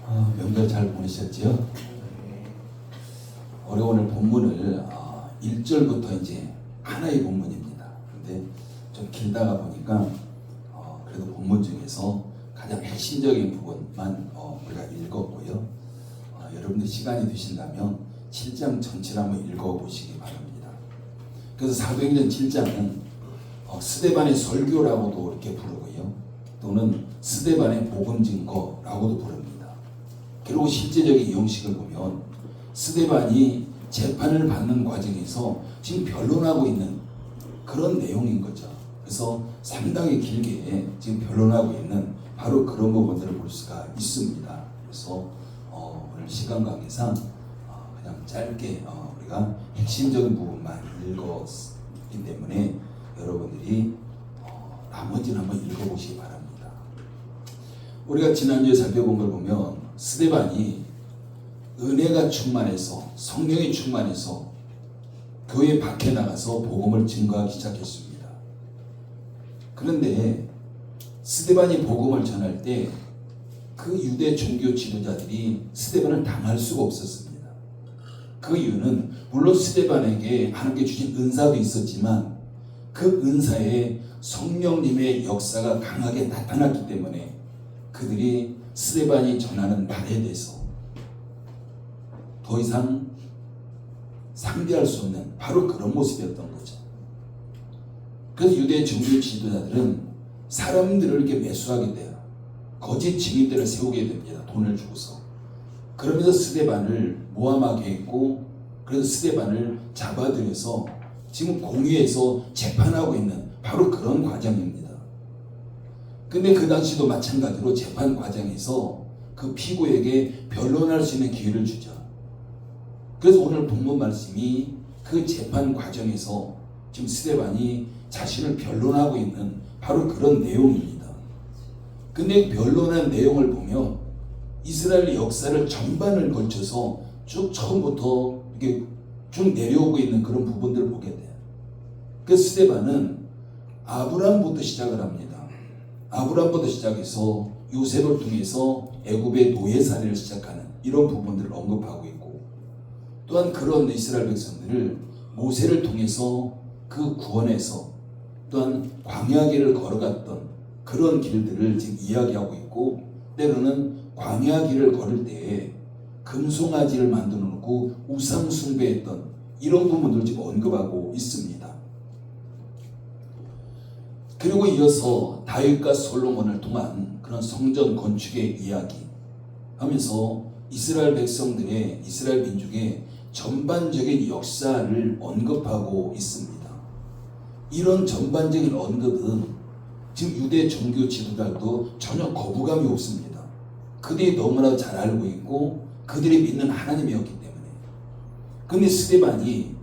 명절 잘 보내셨지요? 우리 오늘 본문을 1절부터 이제 하나의 본문입니다. 그런데 좀 길다가 보니까 그래도 본문 중에서 가장 핵심적인 부분만 우리가 읽었고요. 여러분들 시간이 되신다면 7장 전체를 한번 읽어보시기 바랍니다. 그래서 사도행전 7장은 스데반의 설교라고도 이렇게 부르고요. 또는 스데반의 복음 증거라고도 부릅니다. 그리고 실제적인 형식을 보면 스데반이 재판을 받는 과정에서 지금 변론하고 있는 그런 내용인 거죠. 그래서 상당히 길게 지금 변론하고 있는 바로 그런 부분들을 볼 수가 있습니다. 그래서 오늘 시간 관계상 그냥 짧게 우리가 핵심적인 부분만 읽었기 때문에 여러분들이 나머지는 한번 읽어보시기 바랍니다. 우리가 지난주에 살펴본 걸 보면 스데반이 은혜가 충만해서 성령이 충만해서 교회 밖에 나가서 복음을 증거하기 시작했습니다. 그런데 스데반이 복음을 전할 때 그 유대 종교 지도자들이 스데반을 당할 수가 없었습니다. 그 이유는 물론 스데반에게 하나님께 주신 은사도 있었지만 그 은사에 성령님의 역사가 강하게 나타났기 때문에 그들이 스데반이 전하는 말에 대해서 더 이상 상대할 수 없는 바로 그런 모습이었던 거죠. 그래서 유대 종교 지도자들은 사람들을 이렇게 매수하게 돼요. 거짓 증인들을 세우게 됩니다. 돈을 주고서. 그러면서 스데반을 모함하게 했고, 그래서 스데반을 잡아들여서 지금 공의에서 재판하고 있는 바로 그런 과정입니다. 근데 그 당시도 마찬가지로 재판 과정에서 그 피고에게 변론할 수 있는 기회를 주죠. 그래서 오늘 본문 말씀이 그 재판 과정에서 지금 스데반이 자신을 변론하고 있는 바로 그런 내용입니다. 근데 변론한 내용을 보면 이스라엘 역사를 전반을 걸쳐서 쭉 처음부터 이렇게 쭉 내려오고 있는 그런 부분들을 보게 돼요. 그래서 스데반은 아브라함부터 시작을 합니다. 아브라함부터 시작해서 요셉을 통해서 애굽의 노예살이를 시작하는 이런 부분들을 언급하고 있고, 또한 그런 이스라엘 백성들을 모세를 통해서 그 구원에서 또한 광야길을 걸어갔던 그런 길들을 지금 이야기하고 있고, 때로는 광야길을 걸을 때에 금송아지를 만들어 놓고 우상 숭배했던 이런 부분들을 지금 언급하고 있습니다. 그리고 이어서 다윗과 솔로몬을 통한 그런 성전 건축의 이야기 하면서 이스라엘 백성들의, 이스라엘 민족의 전반적인 역사를 언급하고 있습니다. 이런 전반적인 언급은 지금 유대 종교 지도자도 전혀 거부감이 없습니다. 그들이 너무나 잘 알고 있고 그들이 믿는 하나님이었기 때문에. 그런데 스데반이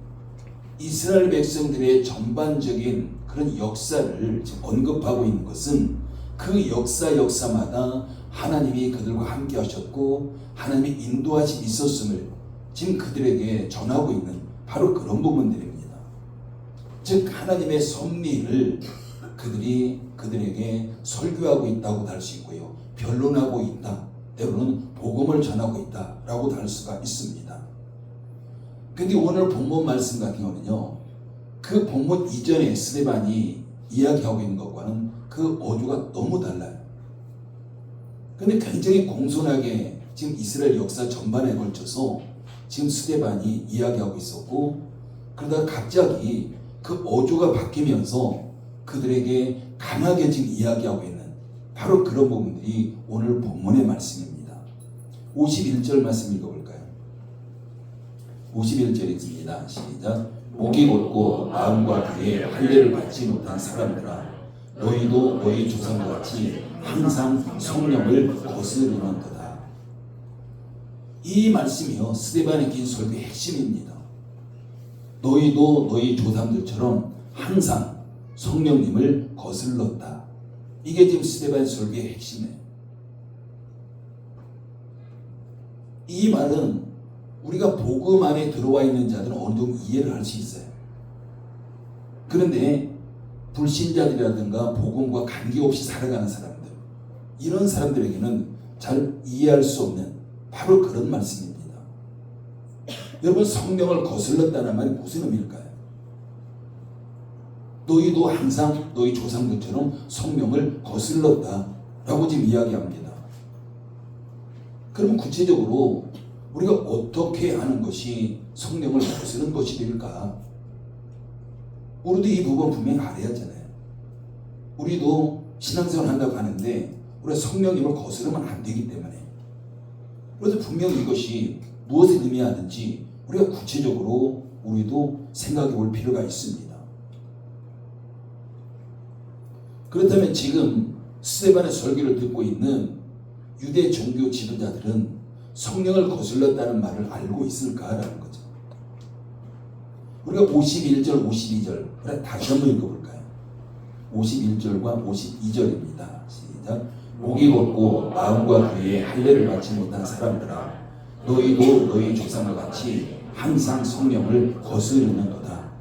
이스라엘 백성들의 전반적인 그런 역사를 지금 언급하고 있는 것은 그 역사마다 하나님이 그들과 함께 하셨고 하나님이 인도하심이 있었음을 지금 그들에게 전하고 있는 바로 그런 부분들입니다. 즉 하나님의 섭리를 그들이 그들에게 설교하고 있다고도 할 수 있고요. 변론하고 있다. 때로는 복음을 전하고 있다라고도 할 수가 있습니다. 근데 오늘 본문 말씀 같은 경우는요. 그 본문 이전에 스데반이 이야기하고 있는 것과는 그 어조가 너무 달라요. 근데 굉장히 공손하게 지금 이스라엘 역사 전반에 걸쳐서 지금 스데반이 이야기하고 있었고, 그러다가 갑자기 그 어조가 바뀌면서 그들에게 강하게 지금 이야기하고 있는 바로 그런 부분들이 오늘 본문의 말씀입니다. 51절 말씀 읽어볼까요? 51절 읽습니다. 시작. 목이 곧고 마음과 귀에 할례를 받지 못한 사람들아, 너희도 너희 조상과 같이 항상 성령을 거스르는도다. 이 말씀이요 스데반의 긴 설교의 핵심입니다. 너희도 너희 조상들처럼 항상 성령님을 거슬렀다. 이게 지금 스데반 설교의 핵심이에요. 이 말은 우리가 복음 안에 들어와 있는 자들은 어느 정도 이해를 할 수 있어요. 그런데 불신자들이라든가 복음과 관계없이 살아가는 사람들, 이런 사람들에게는 잘 이해할 수 없는 바로 그런 말씀입니다. 여러분, 성령을 거슬렀다는 말이 무슨 의미일까요? 너희도 항상 너희 조상들처럼 성령을 거슬렀다라고 지금 이야기합니다. 그러면 구체적으로 우리가 어떻게 하는 것이 성령을 거스른 것이 될까? 우리도 이 부분 분명히 알아야 하잖아요. 우리도 신앙생활 한다고 하는데 우리가 성령님을 거스르면 안 되기 때문에, 그래서 분명히 이것이 무엇을 의미하는지 우리가 구체적으로 우리도 생각해 볼 필요가 있습니다. 그렇다면 지금 스데반의 설교를 듣고 있는 유대 종교 지도자들은 성령을 거슬렀다는 말을 알고 있을까라는 거죠. 우리가 51절, 52절 그래 다시 한번 읽어볼까요? 51절과 52절입니다. 시작. 목이 곧고 마음과 귀에 할례를 받지 못한 사람들아, 너희도 너희 조상과 같이 항상 성령을 거스르는도다.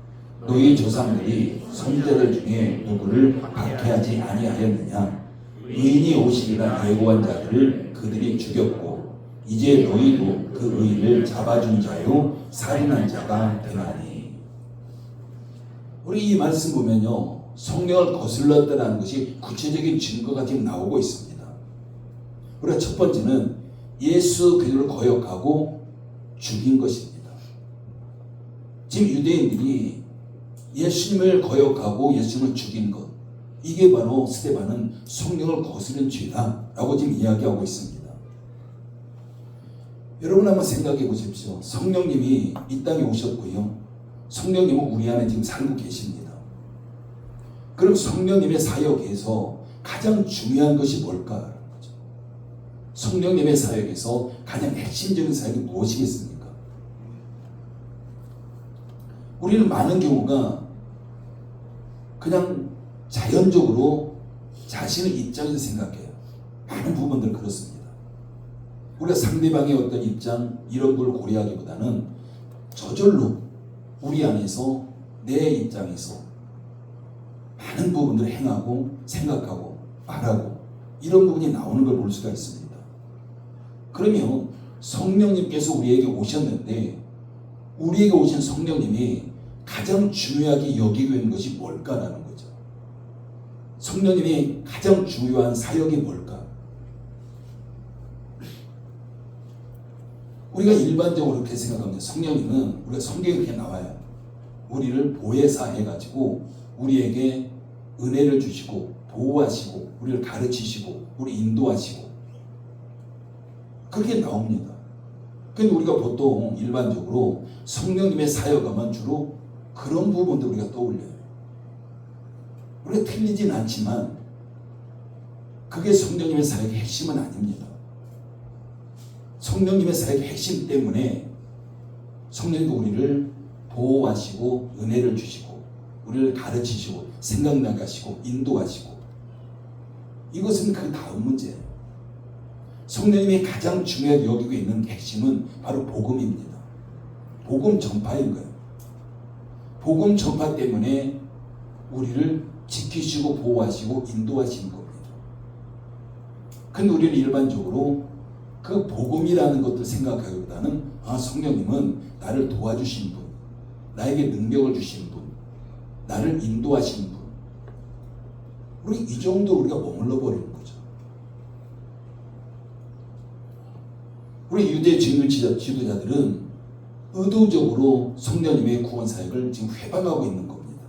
너희 조상들이 선지자들 중에 누구를 박해하지 아니하였느냐? 의인이 오시리라 예고한 자들을 그들이 죽였고 이제 너희도 그 의인을 잡아준 자요 살인한 자가 되나니. 우리 이 말씀 보면요, 성령을 거슬렀다는 것이 구체적인 증거가 지금 나오고 있습니다. 우리가 첫 번째는 예수 그리스도를 거역하고 죽인 것입니다. 지금 유대인들이 예수님을 거역하고 예수님을 죽인 것, 이게 바로 스데반은 성령을 거스른 죄다라고 지금 이야기하고 있습니다. 여러분 한번 생각해 보십시오. 성령님이 이 땅에 오셨고요, 성령님은 우리 안에 지금 살고 계십니다. 그럼 성령님의 사역에서 가장 중요한 것이 뭘까? 성령님의 사역에서 가장 핵심적인 사역이 무엇이겠습니까? 우리는 많은 경우가 그냥 자연적으로 자신의 입장에서 생각해요. 많은 부분들 그렇습니다. 우리가 상대방의 어떤 입장 이런 걸 고려하기보다는 저절로 우리 안에서 내 입장에서 많은 부분들을 행하고 생각하고 말하고 이런 부분이 나오는 걸 볼 수가 있습니다. 그러면 성령님께서 우리에게 오셨는데 우리에게 오신 성령님이 가장 중요하게 여기고 있는 것이 뭘까라는 거죠. 성령님이 가장 중요한 사역이 뭘까? 우리가 일반적으로 그렇게 생각합니다. 성령님은 우리가 성경에 이렇게 나와요. 우리를 보혜사 해가지고 우리에게 은혜를 주시고 보호하시고 우리를 가르치시고 우리 인도하시고 그렇게 나옵니다. 근데 우리가 보통 일반적으로 성령님의 사역하면 주로 그런 부분들 우리가 떠올려요. 우리가 틀리진 않지만 그게 성령님의 사역의 핵심은 아닙니다. 성령님의 사역의 핵심 때문에 성령님도 우리를 보호하시고 은혜를 주시고 우리를 가르치시고 생각나게 하시고 인도하시고, 이것은 그 다음 문제예요. 성령님이 가장 중요하게 여기고 있는 핵심은 바로 복음입니다. 복음 전파인 거예요. 복음 전파 때문에 우리를 지키시고 보호하시고 인도하시는 겁니다. 근데 우리는 일반적으로 그 복음이라는 것들 생각하기보다는 성령님은 나를 도와주시는 분, 나에게 능력을 주시는 분, 나를 인도하시는 분, 우리 이 정도 우리가 머물러 버리는 거죠. 우리 유대 종교 지도자들은 의도적으로 성령님의 구원 사역을 지금 회방하고 있는 겁니다.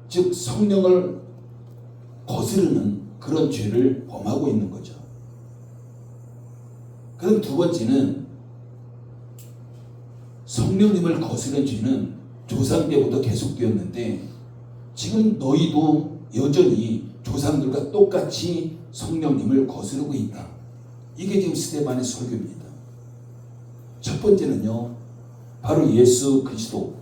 즉 성령을 거스르는 그런 죄를 범하고 있는 거죠. 그럼 두 번째는 성령님을 거스른 죄는 조상 때부터 계속되었는데 지금 너희도 여전히 조상들과 똑같이 성령님을 거스르고 있다. 이게 지금 스데반의 설교입니다. 첫 번째는요, 바로 예수 그리스도를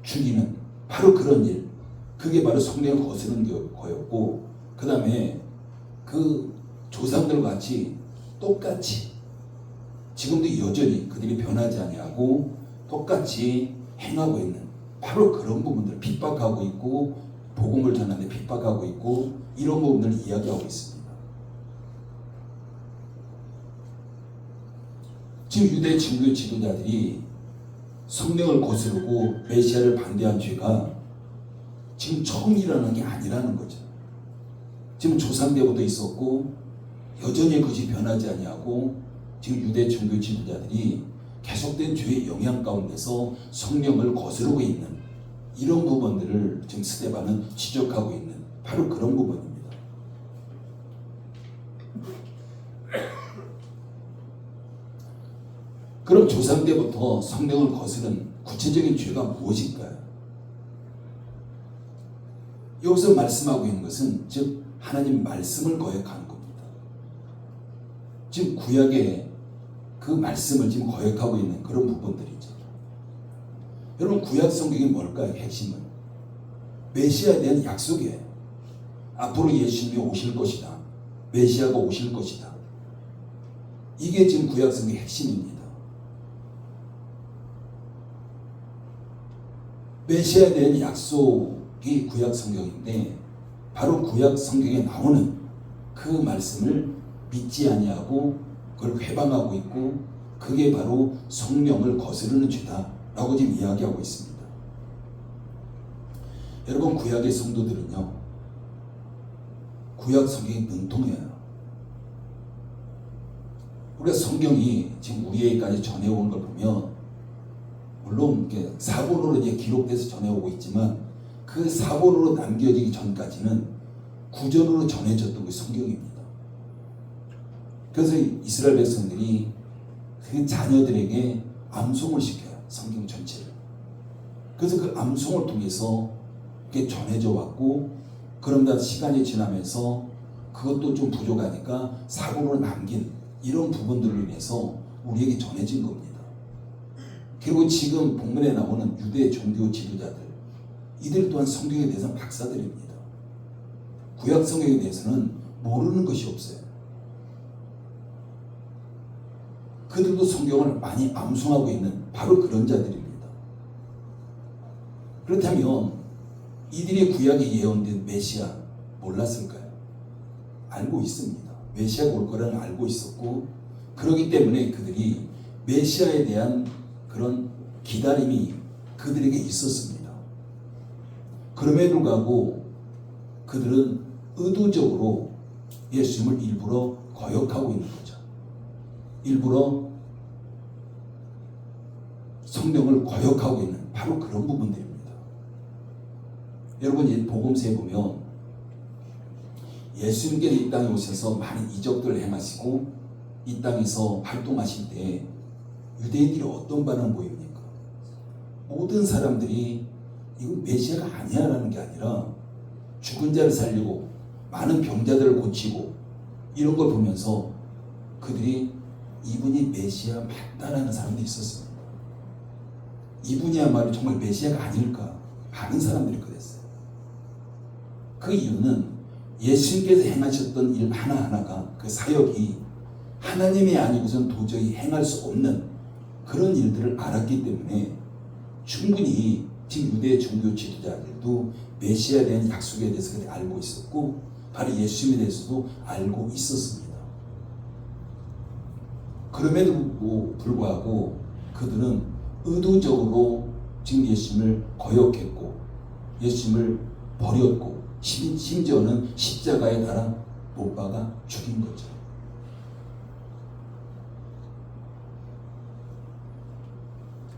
죽이는 바로 그런 일, 그게 바로 성령을 거스르는 거였고, 그 다음에 그 조상들과 같이 똑같이 지금도 여전히 그들이 변하지 아니하고 똑같이 행하고 있는 바로 그런 부분들을 핍박하고 있고 복음을 전하는데 핍박하고 있고 이런 부분들을 이야기하고 있습니다. 지금 유대 종교 지도자들이 성령을 거스르고 메시아를 반대한 죄가 지금 처음 일어나는 게 아니라는 거죠. 지금 조상 때부터 있었고 여전히 그것이 변하지 아니하고 지금 유대 종교 지도자들이 계속된 죄의 영향 가운데서 성령을 거스르고 있는 이런 부분들을 지금 스데반은 지적하고 있는 바로 그런 부분입니다. 그럼 조상 때부터 성령을 거스른 구체적인 죄가 무엇일까요? 여기서 말씀하고 있는 것은 즉 하나님 말씀을 거역하는 겁니다. 지금 구약에 그 말씀을 지금 거역하고 있는 그런 부분들이죠. 여러분 구약 성경이 뭘까요? 핵심은 메시아에 대한 약속이에요. 앞으로 예수님이 오실 것이다. 메시아가 오실 것이다. 이게 지금 구약 성경의 핵심입니다. 메시아에 대한 약속이 구약 성경인데 바로 구약 성경에 나오는 그 말씀을 믿지 아니하고 그걸 회방하고 있고 그게 바로 성령을 거스르는 죄다라고 지금 이야기하고 있습니다. 여러분 구약의 성도들은요 구약 성경이 능통해요. 우리가 성경이 지금 우리에게까지 전해오는 걸 보면 물론 사본으로 이제 기록돼서 전해오고 있지만 그 사본으로 남겨지기 전까지는 구전으로 전해졌던 게 성경입니다. 그래서 이스라엘 백성들이 그 자녀들에게 암송을 시켜요. 성경 전체를. 그래서 그 암송을 통해서 그게 전해져 왔고 그러다 시간이 지나면서 그것도 좀 부족하니까 사본으로 남긴 이런 부분들로 인해서 우리에게 전해진 겁니다. 그리고 지금 본문에 나오는 유대 종교 지도자들 이들 또한 성경에 대해서는 박사들입니다. 구약 성경에 대해서는 모르는 것이 없어요. 그들도 성경을 많이 암송하고 있는 바로 그런 자들입니다. 그렇다면 이들이 구약에 예언된 메시아 몰랐을까요? 알고 있습니다. 메시아가 올 거라는 알고 있었고 그렇기 때문에 그들이 메시아에 대한 그런 기다림이 그들에게 있었습니다. 그럼에도 불구하고 그들은 의도적으로 예수님을 일부러 거역하고 있는 거죠. 일부러 성령을 거역하고 있는 바로 그런 부분들입니다. 여러분 이 복음서에 보면 예수님께서 이 땅에 오셔서 많은 이적들을 행하시고 이 땅에서 활동하실 때 유대인들이 어떤 반응을 보입니까? 모든 사람들이 이건 메시아가 아니야 라는 게 아니라 죽은 자를 살리고 많은 병자들을 고치고 이런 걸 보면서 그들이 이분이 메시아 맞다라는 사람들이 있었습니다. 이분이야말로 정말 메시아가 아닐까 많은 사람들이 그랬어요. 그 이유는 예수님께서 행하셨던 일 하나하나가 그 사역이 하나님이 아니고선 도저히 행할 수 없는 그런 일들을 알았기 때문에 충분히 지금 유대 종교 지도자들도 메시아에 대한 약속에 대해서 알고 있었고 바로 예수님에 대해서도 알고 있었습니다. 그럼에도 불구하고 그들은 의도적으로 지금 예수님을 거역했고 예수님을 버렸고 심지어는 십자가에 달아 못 박아 죽인 거죠.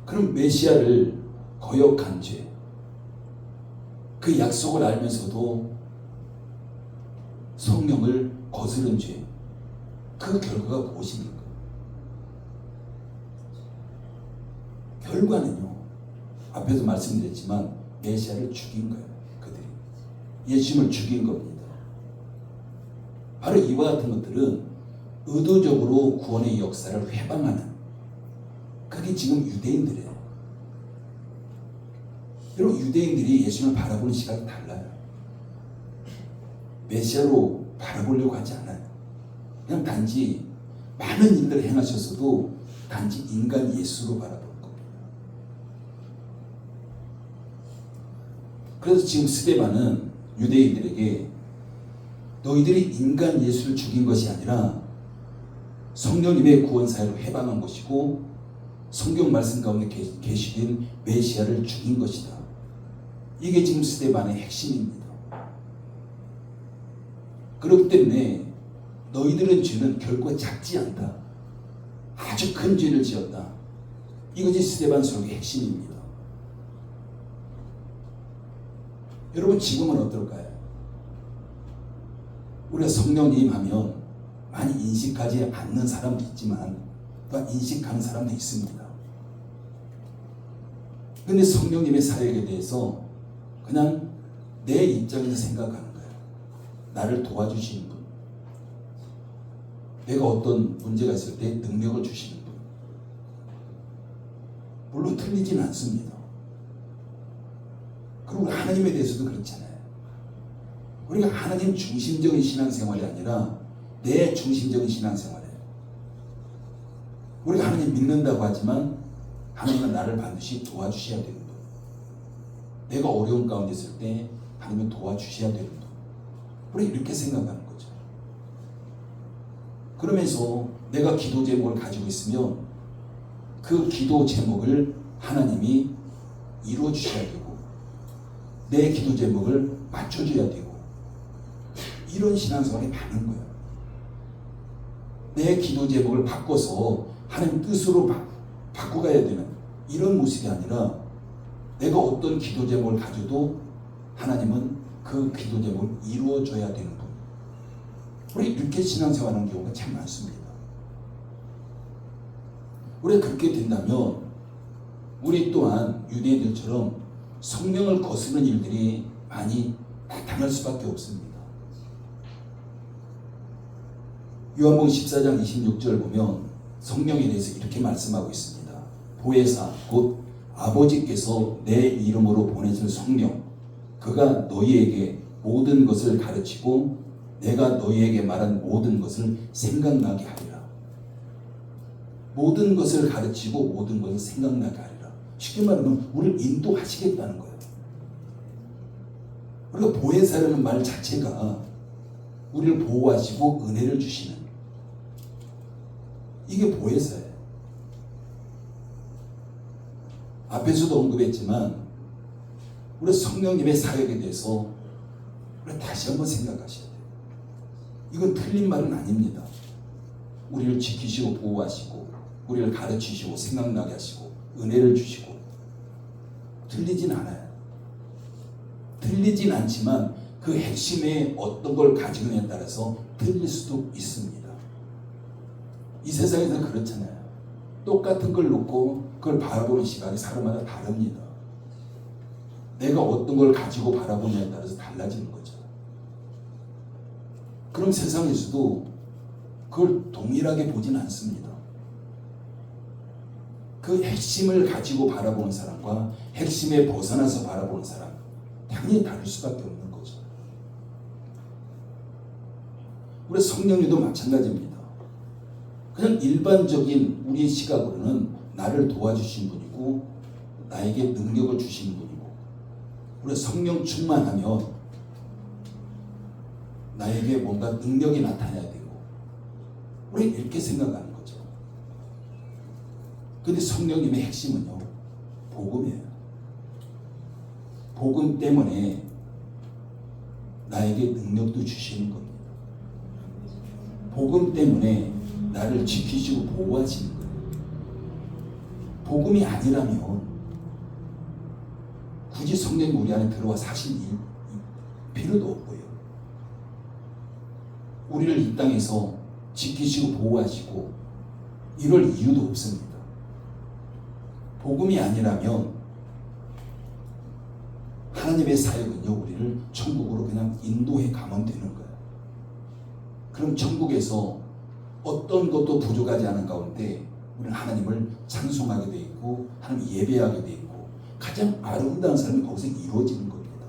그럼 메시아를 거역한 죄, 그 약속을 알면서도 성령을 거스른 죄, 그 결과가 무엇입니까? 결과는요, 앞에서 말씀드렸지만 메시아를 죽인 거예요. 그들이 예수님을 죽인 겁니다. 바로 이와 같은 것들은 의도적으로 구원의 역사를 회방하는 그게 지금 유대인들이에요. 여러분 유대인들이 예수님을 바라보는 시각이 달라요. 메시아로 바라보려고 하지 않아요. 그냥 단지 많은 일들을 행하셨어도 단지 인간 예수로 바라보는 겁니다. 그래서 지금 스데반은 유대인들에게 너희들이 인간 예수를 죽인 것이 아니라 성령님의 구원 사역을 해방한 것이고 성경 말씀 가운데 계시된 메시아를 죽인 것이다. 이게 지금 스데반의 핵심입니다. 그렇기 때문에 너희들은 죄는 결코 작지 않다. 아주 큰 죄를 지었다. 이것이 스데반 설교의 핵심입니다. 여러분 지금은 어떨까요? 우리가 성령님 하면 많이 인식하지 않는 사람도 있지만 또 인식하는 사람도 있습니다. 그런데 성령님의 사역에 대해서 그냥 내 입장에서 생각하는 거예요. 나를 도와주시는 분, 내가 어떤 문제가 있을 때 능력을 주시는 분. 물론 틀리지는 않습니다. 그리고 하나님에 대해서도 그렇잖아요. 우리가 하나님 중심적인 신앙생활이 아니라 내 중심적인 신앙생활이에요. 우리가 하나님 믿는다고 하지만 하나님은 나를 반드시 도와주셔야 되는 분. 내가 어려운 가운데 있을 때 하나님은 도와주셔야 되는 분. 우리가 이렇게 생각하는 거죠. 그러면서 내가 기도 제목을 가지고 있으면 그 기도 제목을 하나님이 이루어 주셔야 되고 내 기도 제목을 맞춰줘야 되고 이런 신앙생활이 많은 거예요. 내 기도 제목을 바꿔서 하나님 뜻으로 바꿔가야 되는 이런 모습이 아니라 내가 어떤 기도 제목을 가져도 하나님은 그 기도 제목을 이루어줘야 되는 분. 우리 이렇게 신앙생활하는 경우가 참 많습니다. 우리가 그렇게 된다면 우리 또한 유대인들처럼 성령을 거스르는 일들이 많이 나타날 수밖에 없습니다. 요한복음 14장 26절 보면 성령에 대해서 이렇게 말씀하고 있습니다. 보혜사 곧 아버지께서 내 이름으로 보내실 성령 그가 너희에게 모든 것을 가르치고 내가 너희에게 말한 모든 것을 생각나게 하리라. 모든 것을 가르치고 모든 것을 생각나게 하리라. 쉽게 말하면 우리를 인도하시겠다는 거예요. 우리가 보혜사라는 말 자체가 우리를 보호하시고 은혜를 주시는 이게 보혜사예요. 앞에서도 언급했지만 우리 성령님의 사역에 대해서 우리 다시 한번 생각하셔야 돼요. 이건 틀린 말은 아닙니다. 우리를 지키시고 보호하시고 우리를 가르치시고 생각나게 하시고 은혜를 주시고 틀리진 않아요. 틀리진 않지만 그 핵심에 어떤 걸 가지느냐에 따라서 틀릴 수도 있습니다. 이 세상에서 그렇잖아요. 똑같은 걸 놓고 그걸 바라보는 시각이 사람마다 다릅니다. 내가 어떤 걸 가지고 바라보냐에 따라서 달라지는 거죠. 그럼 세상에서도 그걸 동일하게 보진 않습니다. 그 핵심을 가지고 바라보는 사람과 핵심에 벗어나서 바라보는 사람 당연히 다를 수밖에 없는 거죠. 우리 성령님도 마찬가지입니다. 그냥 일반적인 우리의 시각으로는 나를 도와주신 분이고 나에게 능력을 주신 분이고 우리 성령 충만하면 나에게 뭔가 능력이 나타나야 되고 우리 이렇게 생각하는 거죠. 그런데 성령님의 핵심은요 복음이에요. 복음 때문에 나에게 능력도 주시는 겁니다. 복음 때문에 나를 지키시고 보호하시는 거예요. 복음이 아니라면 굳이 성령이 우리 안에 들어와 사실 필요도 없고요. 우리를 이 땅에서 지키시고 보호하시고 이럴 이유도 없습니다. 복음이 아니라면 하나님의 사역은요 우리를 천국으로 그냥 인도해 가면 되는 거예요. 그럼 천국에서 어떤 것도 부족하지 않은 가운데 우리는 하나님을 찬송하게 돼 있고 하나님 예배하게 돼 있고 가장 아름다운 삶이 거기서 이루어지는 겁니다.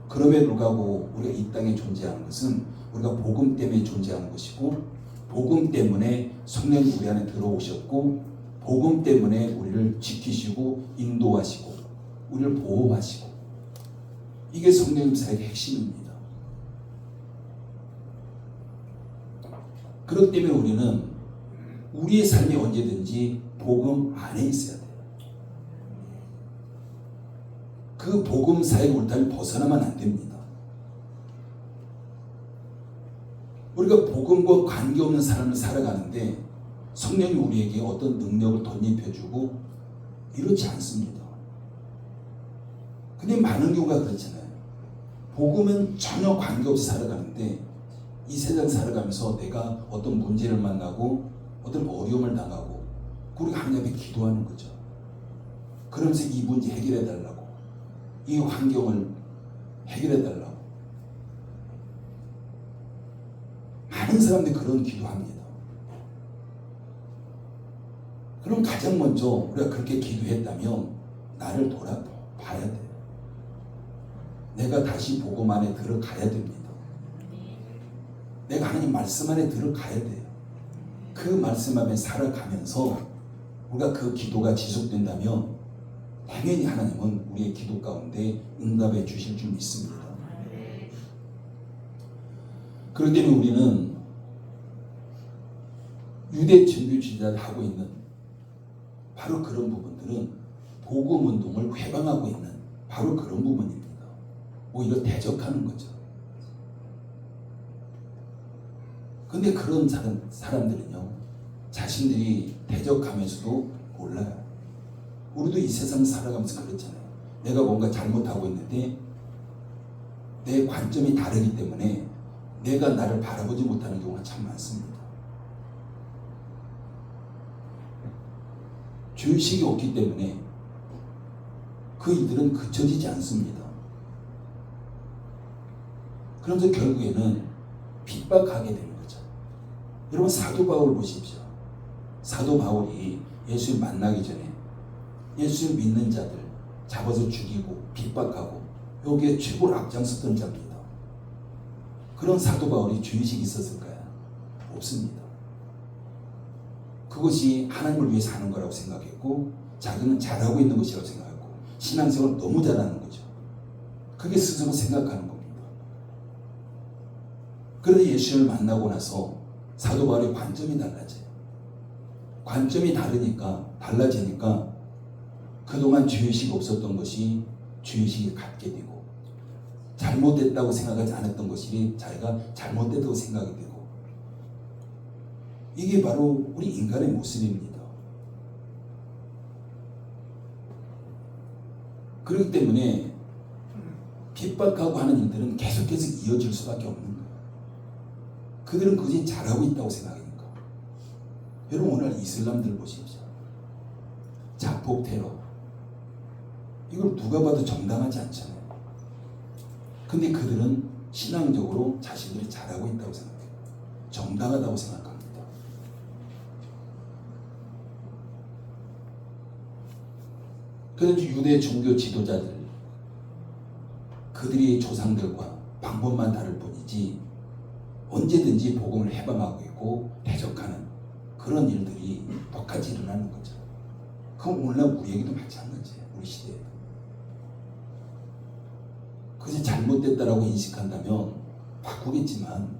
그럼에도 불구하고 우리가 이 땅에 존재하는 것은 우리가 복음 때문에 존재하는 것이고 복음 때문에 성령이 우리 안에 들어오셨고 복음 때문에 우리를 지키시고 인도하시고 우리를 보호하시고 이게 성령 사역의 핵심입니다. 그렇기 때문에 우리는 우리의 삶이 언제든지 복음 안에 있어야 돼요. 그 복음 사역 울타리를 벗어나면 안 됩니다. 우리가 복음과 관계없는 삶을 살아가는데 성령이 우리에게 어떤 능력을 덧입혀주고 이렇지 않습니다. 근데 많은 경우가 그렇잖아요. 복음은 전혀 관계없이 살아가는데 이 세상 살아가면서 내가 어떤 문제를 만나고 어떤 어려움을 당하고 우리가 하나님 앞에 기도하는 거죠. 그러면서 이 문제 해결해 달라고, 이 환경을 해결해 달라고. 많은 사람들이 그런 기도합니다. 그럼 가장 먼저 우리가 그렇게 기도했다면 나를 돌아봐야 돼요. 내가 다시 복음 안에 들어가야 됩니다. 내가 하나님 말씀 안에 들어가야 돼요. 그 말씀 안에 살아가면서 우리가 그 기도가 지속된다면 당연히 하나님은 우리의 기도 가운데 응답해 주실 줄 믿습니다. 그런데 우리는 유대 종교주의자들 하고 있는 바로 그런 부분들은 복음 운동을 회방하고 있는 바로 그런 부분입니다. 오히려 대적하는 거죠. 근데 그런 사람들은요, 자신들이 대적하면서도 몰라요. 우리도 이 세상 살아가면서 그렇잖아요. 내가 뭔가 잘못하고 있는데 내 관점이 다르기 때문에 내가 나를 바라보지 못하는 경우가 참 많습니다. 죄의식이 없기 때문에 그 이들은 그쳐지지 않습니다. 그러면서 결국에는 핍박하게 되는 거죠. 여러분 사도 바울 보십시오. 사도 바울이 예수를 만나기 전에 예수를 믿는 자들 잡아서 죽이고 핍박하고 여기에 최고로 앞장섰던 자입니다. 그런 사도 바울이 죄의식이 있었을까요? 없습니다. 그것이 하나님을 위해 사는 거라고 생각했고 자기는 잘하고 있는 것이라고 생각했고 신앙생활을 너무 잘하는 거죠. 그게 스스로 생각하는 겁니다. 그런데 예수를 만나고 나서 사도 바울의 관점이 달라져요. 관점이 달라지니까 그동안 죄의식이 없었던 것이 죄의식이 갖게 되고 잘못됐다고 생각하지 않았던 것이 자기가 잘못됐다고 생각이 되고 이게 바로 우리 인간의 모습입니다. 그렇기 때문에 핍박하고 하는 일들은 계속해서 이어질 수밖에 없는 거예요. 그들은 그것이 잘하고 있다고 생각하니까. 여러분 오늘 이슬람들 보십시오. 자폭 테러. 이걸 누가 봐도 정당하지 않잖아요. 근데 그들은 신앙적으로 자신들이 잘하고 있다고 생각해요. 정당하다고 생각합니다. 그래서 유대 종교 지도자들 그들이 조상들과 방법만 다를 뿐이지 언제든지 복음을 해방하고 있고 대적하는 그런 일들이 똑같이 일어나는 거죠. 그럼 오늘날 우리에게도 마찬가지예요. 우리 시대에도. 그것이 잘못됐다라고 인식한다면 바꾸겠지만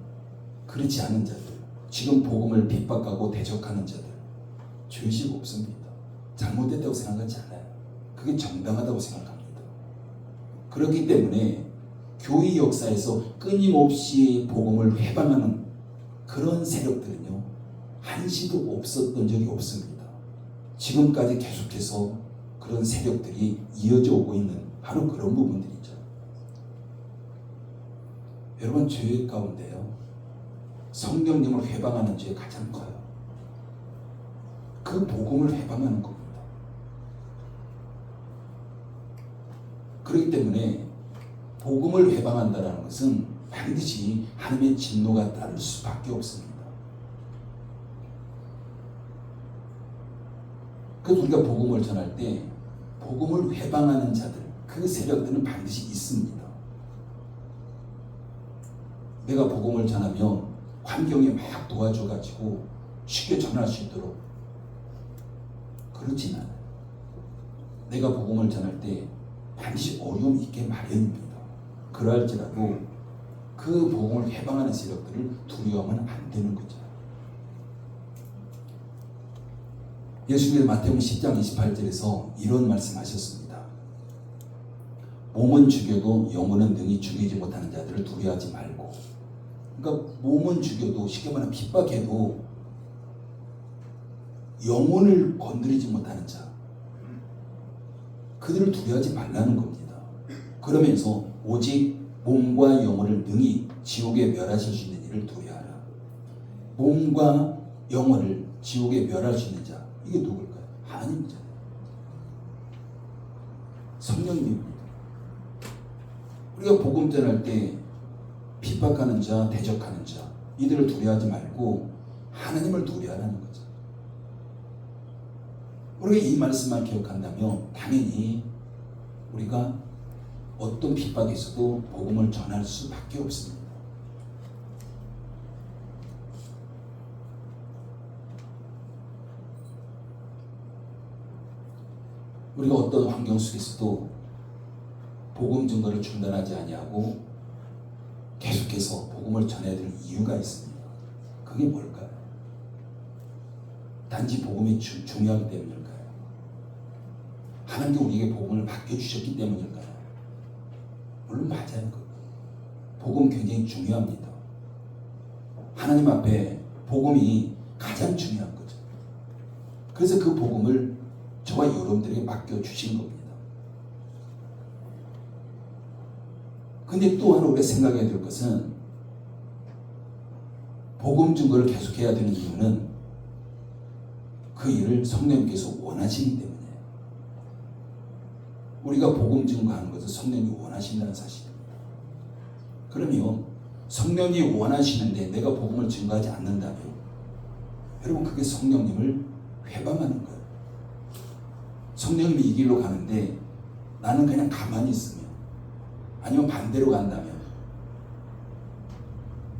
그렇지 않은 자들, 지금 복음을 핍박하고 대적하는 자들 죄의식 없습니다. 잘못됐다고 생각하지 않아요. 그게 정당하다고 생각합니다. 그렇기 때문에 교회 역사에서 끊임없이 복음을 회방하는 그런 세력들은요 한시도 없었던 적이 없습니다. 지금까지 계속해서 그런 세력들이 이어져 오고 있는 바로 그런 부분들이죠. 여러분 죄 가운데요 성경님을 회방하는 죄 가장 커요. 그 복음을 회방하는 겁니다. 그렇기 때문에 복음을 회방한다는 것은 반드시 하나님의 진노가 따를 수밖에 없습니다. 그래서 우리가 복음을 전할 때 복음을 회방하는 자들, 그 세력들은 반드시 있습니다. 내가 복음을 전하면 환경에 막 도와줘가지고 쉽게 전할 수 있도록 그렇진 않아요. 내가 복음을 전할 때 반드시 어려움이 있게 마련입니다. 그럴지라도 그 복음을 해방하는 세력들을 두려워하면 안 되는 거죠. 예수님께서 마태복음 10장 28절에서 이런 말씀하셨습니다. 몸은 죽여도 영혼은 능히 죽이지 못하는 자들을 두려워하지 말고. 그러니까 몸은 죽여도 쉽게 말하면 핍박해도 영혼을 건드리지 못하는 자, 그들을 두려워하지 말라는 겁니다. 그러면서 오직 몸과 영혼을 능히 지옥에 멸하실 수 있는 이를 두려워하라. 몸과 영혼을 지옥에 멸할 수 있는 자, 이게 누굴까요? 하나님이잖아요. 성령님입니다. 우리가 복음 전할 때 핍박하는 자, 대적하는 자, 이들을 두려워하지 말고 하나님을 두려워하라는 거죠. 우리가 이 말씀만 기억한다면 당연히 우리가 어떤 핍박이 있어도 복음을 전할 수밖에 없습니다. 우리가 어떤 환경 속에서도 복음 증거를 중단하지 아니하고 계속해서 복음을 전해야 될 이유가 있습니다. 그게 뭘까요? 단지 복음이 중요하기 때문일까요? 하나님께 우리에게 복음을 맡겨주셨기 때문일까요? 물론 맞아요. 복음 굉장히 중요합니다. 하나님 앞에 복음이 가장 중요한 거죠. 그래서 그 복음을 저와 여러분들에게 맡겨주신 겁니다. 근데 또한 우리가 생각해야 될 것은 복음 증거를 계속해야 되는 이유는 그 일을 성령님께서 원하시기 때문이에요. 우리가 복음 증거하는 것은 성령이 원하신다는 사실입니다. 그러면 성령이 원하시는데 내가 복음을 증거하지 않는다면 여러분 그게 성령님을 회방하는 거예요. 성령님이 이 길로 가는데 나는 그냥 가만히 있으면 아니면 반대로 간다면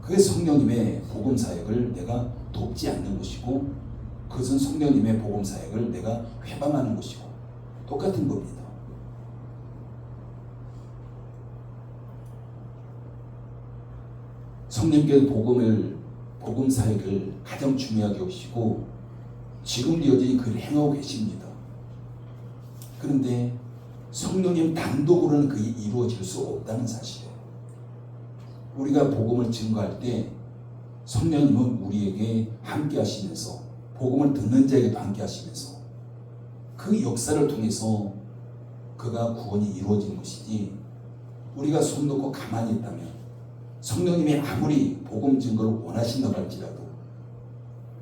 그게 성령님의 복음 사역을 내가 돕지 않는 것이고 그것은 성령님의 복음 사역을 내가 회방하는 것이고 똑같은 겁니다. 성령님께서 복음 사역을 가장 중요하게 여기시고 지금도 여전히 그를 행하고 계십니다. 그런데 성령님 단독으로는 그게 이루어질 수 없다는 사실이에요. 우리가 복음을 증거할 때 성령님은 우리에게 함께 하시면서 복음을 듣는 자에게도 함께 하시면서 그 역사를 통해서 그가 구원이 이루어진 것이지 우리가 손 놓고 가만히 있다면 성령님이 아무리 복음 증거를 원하신다고 할지라도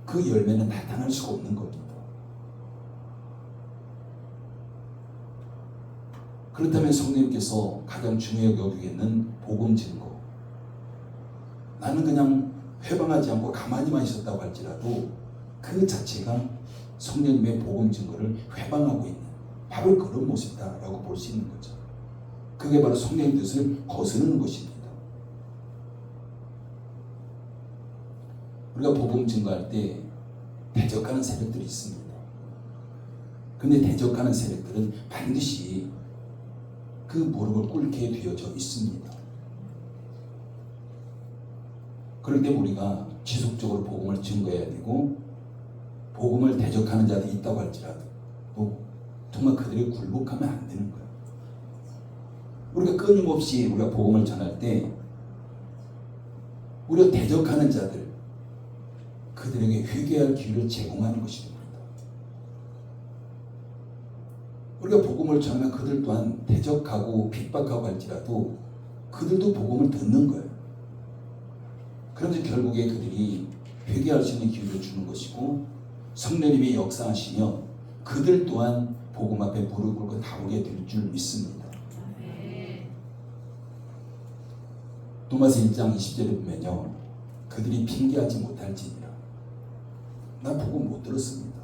그 열매는 나타날 수가 없는 겁니다. 그렇다면 성령님께서 가장 중요하게 여기겠는 복음 증거, 나는 그냥 회방하지 않고 가만히만 있었다고 할지라도 그 자체가 성령님의 복음 증거를 회방하고 있는 바로 그런 모습이다라고 볼 수 있는 거죠. 그게 바로 성령의 뜻을 거스르는 것입니다. 우리가 복음 증거할 때 대적하는 세력들이 있습니다. 그런데 대적하는 세력들은 반드시 그 무릎을 꿇게 되어져 있습니다. 그럴 때 우리가 지속적으로 복음을 증거해야 되고 복음을 대적하는 자들이 있다고 할지라도 정말 그들이 굴복하면 안 되는 거예요. 우리가 끊임없이 우리가 복음을 전할 때 우리가 대적하는 자들 그들에게 회개할 기회를 제공하는 것입니다. 우리가 복음을 전하면 그들 또한 대적하고 핍박하고 할지라도 그들도 복음을 듣는 거예요. 그런데 결국에 그들이 회개할 수 있는 기회를 주는 것이고 성령님이 역사하시며 그들 또한 복음 앞에 무릎 꿇고 나오게 될 줄 믿습니다. 도마서 1장 20절에 보면요, 그들이 핑계하지 못할지니라. 나 복음 못 들었습니다.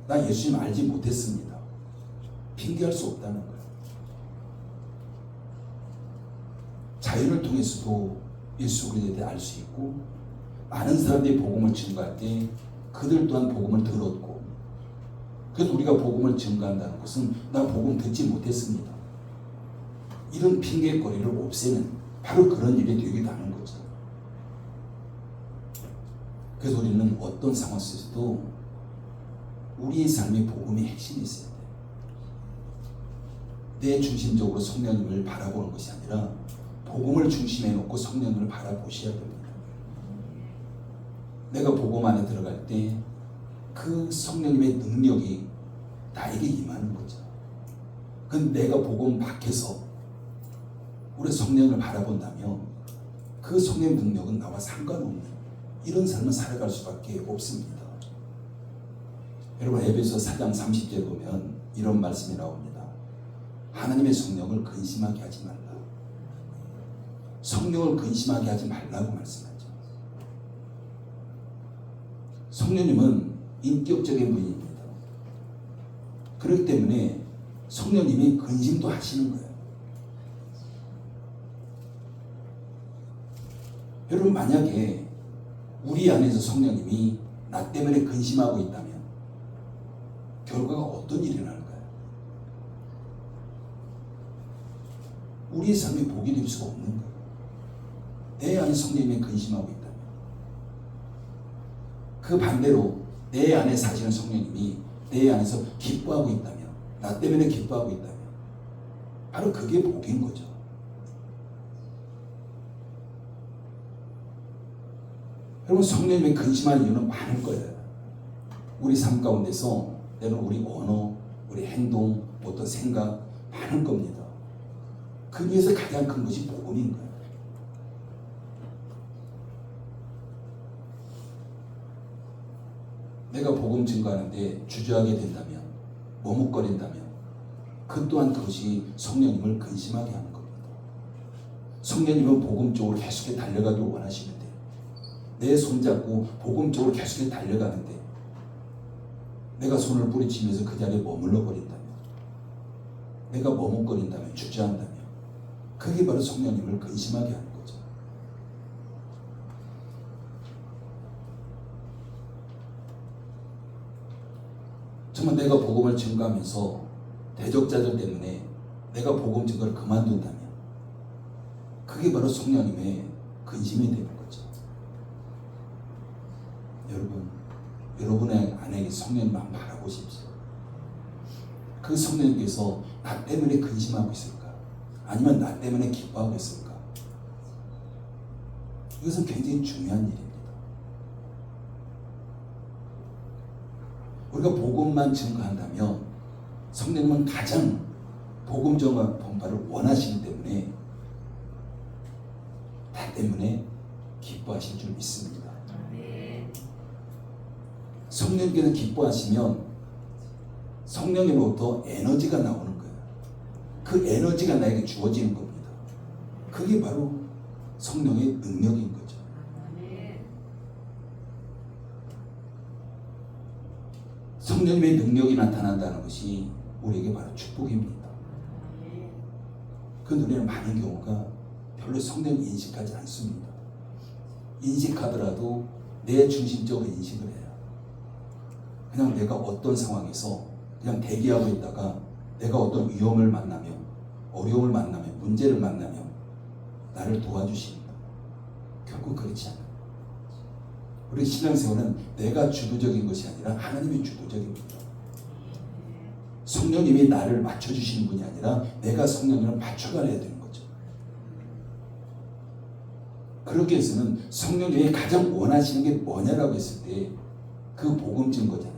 나 예수님 알지 못했습니다. 핑계할 수 없다는 거예요. 자연을 통해서도 예수 그리스도에 대해 알 수 있고 많은 사람들이 복음을 증거할 때 그들 또한 복음을 들었고 그래서 우리가 복음을 증거한다는 것은 나 복음 듣지 못했습니다. 이런 핑계거리를 없애는 바로 그런 일이 되기도 하는 거죠. 그래서 우리는 어떤 상황 속에서도 우리의 삶의 복음의 핵심이 있어야 돼요. 내 중심적으로 성령님을 바라보는 것이 아니라 복음을 중심에 놓고 성령님을 바라보셔야 됩니다. 내가 복음 안에 들어갈 때 그 성령님의 능력이 나에게 임하는 거죠. 근데 내가 복음 밖에서 우리 성령을 바라본다면 그 성령의 능력은 나와 상관없는 이런 삶을 살아갈 수밖에 없습니다. 여러분 에베소 4장 30절 보면 이런 말씀이 나옵니다. 하나님의 성령을 근심하게 하지 말라. 성령을 근심하게 하지 말라고 말씀하죠. 성령님은 인격적인 분입니다. 그렇기 때문에 성령님이 근심도 하시는 거예요. 여러분 만약에 우리 안에서 성령님이 나 때문에 근심하고 있다면 결과가 어떤 일이 날까요? 우리의 삶에 복이 될 수가 없는 거예요. 내 안에 성령님이 근심하고 있다면. 그 반대로 내 안에 사시는 성령님이 내 안에서 기뻐하고 있다면, 나 때문에 기뻐하고 있다면 바로 그게 복인 거죠. 여러분 성령님이 근심하는 이유는 많을 거예요. 우리 삶 가운데서 때로는 우리 언어, 우리 행동, 어떤 생각 많을 겁니다. 그 중에서 가장 큰 것이 복음인 거예요. 내가 복음 증거하는데 주저하게 된다면, 머뭇거린다면 그 또한 그것이 성령님을 근심하게 하는 겁니다. 성령님은 복음 쪽으로 계속해 달려가길 원하시는데 내 손잡고 복음 쪽으로 계속해 달려가는데 내가 손을 뿌리치면서 그 자리에 머물러 버린다면, 내가 머뭇거린다면, 주저한다면 그게 바로 성령님을 근심하게 하는 거죠. 정말 내가 복음을 증거하면서 대적자들 때문에 내가 복음 증거를 그만둔다면 그게 바로 성령님의 근심이 되는 거죠. 여러분의 안에 성령님만 한번 바라보십시오. 그 성령님께서 나 때문에 근심하고 있을까? 아니면 나 때문에 기뻐하고 있을까? 이것은 굉장히 중요한 일입니다. 우리가 복음만 증거한다면 성령님은 가장 복음 증거 본바를 원하시기 때문에 나 때문에 기뻐하실 줄 믿습니다. 성령님께서 기뻐하시면 성령님으로부터 에너지가 나오는 거예요. 그 에너지가 나에게 주어지는 겁니다. 그게 바로 성령의 능력인 거죠. 성령님의 능력이 나타난다는 것이 우리에게 바로 축복입니다. 그런데 우리는 많은 경우가 별로 성령을 인식하지 않습니다. 인식하더라도 내 중심적으로 인식을 해요. 그냥 내가 어떤 상황에서 그냥 대기하고 있다가 내가 어떤 위험을 만나면, 어려움을 만나면, 문제를 만나면 나를 도와주십니다. 결국 그렇지 않아요. 우리 신앙생활은 내가 주도적인 것이 아니라 하나님이 주도적입니다. 성령님이 나를 맞춰주시는 분이 아니라 내가 성령님을 맞춰가야 되는 거죠. 그렇게 해서는 성령님이 가장 원하시는 게 뭐냐라고 했을 때 그 복음 증거잖아요.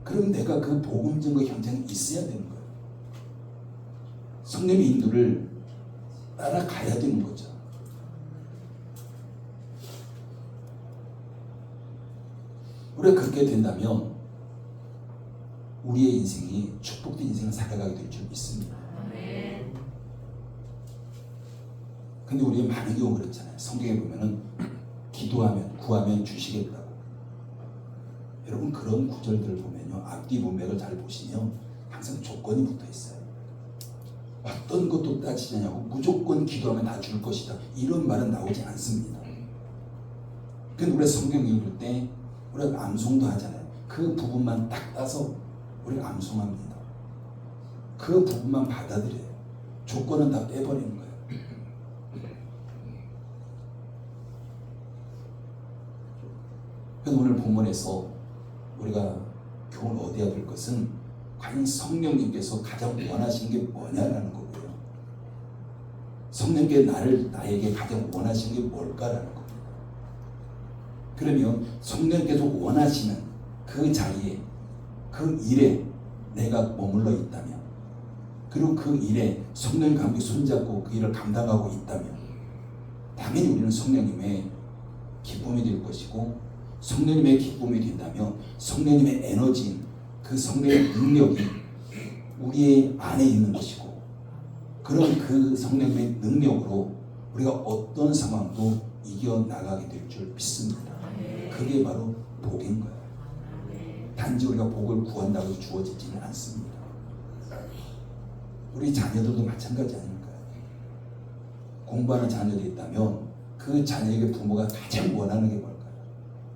그럼 내가 그 복음 증거 현장에 있어야 되는 거예요. 성령의 인도를 따라가야 되는 거죠. 우리가 그렇게 된다면 우리의 인생이 축복된 인생을 살아가게 될 줄 믿습니다. 근데 우리 많은 경우 그렇잖아요. 성경에 보면은 기도하면 구하면 주시겠다고. 여러분 그런 구절들을 보면요, 앞뒤 문맥을 잘 보시면 항상 조건이 붙어 있어요. 어떤 것도 따지지 않냐고 무조건 기도하면 다 줄 것이다 이런 말은 나오지 않습니다. 근데 우리가 성경 읽을 때 우리가 암송도 하잖아요. 그 부분만 딱 따서 우리가 암송합니다. 그 부분만 받아들여요. 조건은 다 빼버리는 거예요. 그래서 오늘 본문에서 우리가 교훈을 얻어야 될 것은 과연 성령님께서 가장 원하시는 게 뭐냐라는 거고요. 성령께서 나에게 가장 원하시는 게 뭘까라는 겁니다. 그러면 성령께서 원하시는 그 자리에, 그 일에 내가 머물러 있다면, 그리고 그 일에 성령님과 함께 손잡고 그 일을 감당하고 있다면 당연히 우리는 성령님의 기쁨이 될 것이고, 성령님의 기쁨이 된다면 성령님의 에너지인 그 성령의 능력이 우리의 안에 있는 것이고, 그런 그 성령님의 능력으로 우리가 어떤 상황도 이겨나가게 될 줄 믿습니다. 그게 바로 복인 거예요. 단지 우리가 복을 구한다고 해서 주어지지는 않습니다. 우리 자녀들도 마찬가지 아닐까요? 공부하는 자녀들이 있다면 그 자녀에게 부모가 가장 원하는 게 뭘까요?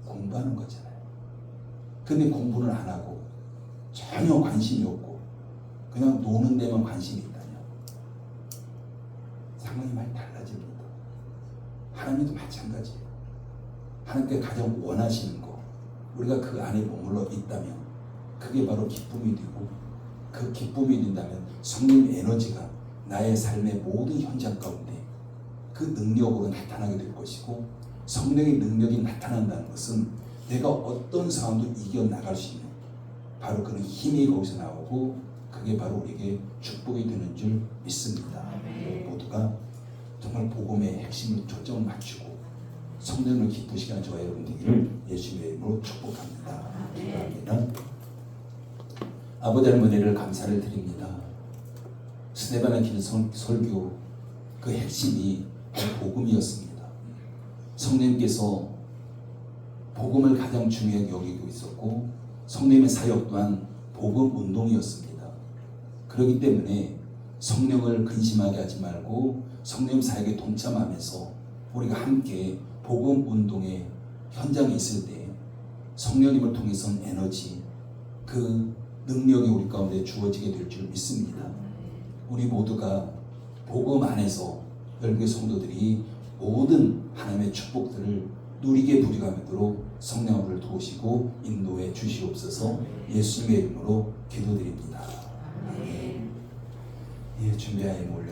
공부하는 거잖아요. 근데 공부는 안 하고 전혀 관심이 없고 그냥 노는 데만 관심이 있다면 상황이 많이 달라집니다. 하나님도 마찬가지예요. 하나님께 가장 원하시는 거, 우리가 그 안에 머물러 있다면 그게 바로 기쁨이 되고, 그 기쁨이 된다면 성령의 에너지가 나의 삶의 모든 현장 가운데 그 능력으로 나타나게 될 것이고, 성령의 능력이 나타난다는 것은 내가 어떤 상황도 이겨나갈 수 있는 바로 그런 힘이 거기서 나오고, 그게 바로 우리에게 축복이 되는 줄 믿습니다. 모두가 정말 복음의 핵심을 초점을 맞추고 성령을 기쁘시게 하는 저와 여러분 되기를 예수님의 이름으로 축복합니다. 기도합니다. 아버지 하나님, 은혜를 감사를 드립니다. 스데반의 길 설교 그 핵심이 바로 복음이었습니다. 성령님께서 복음을 가장 중요하게 여기고 있었고, 성령님의 사역 또한 복음 운동이었습니다. 그렇기 때문에 성령을 근심하게 하지 말고 성령 사역에 동참하면서 우리가 함께 복음 운동의 현장에 있을 때 성령님을 통해서는 에너지, 그 능력이 우리 가운데 주어지게 될 줄 믿습니다. 우리 모두가 복음 안에서 열교의 성도들이 모든 하나님의 축복들을 누리게 누리가도록 성령을 도우시고 인도해 주시옵소서. 예수님의 이름으로 기도드립니다. 아멘. 예, 준비하여 올려드립니다.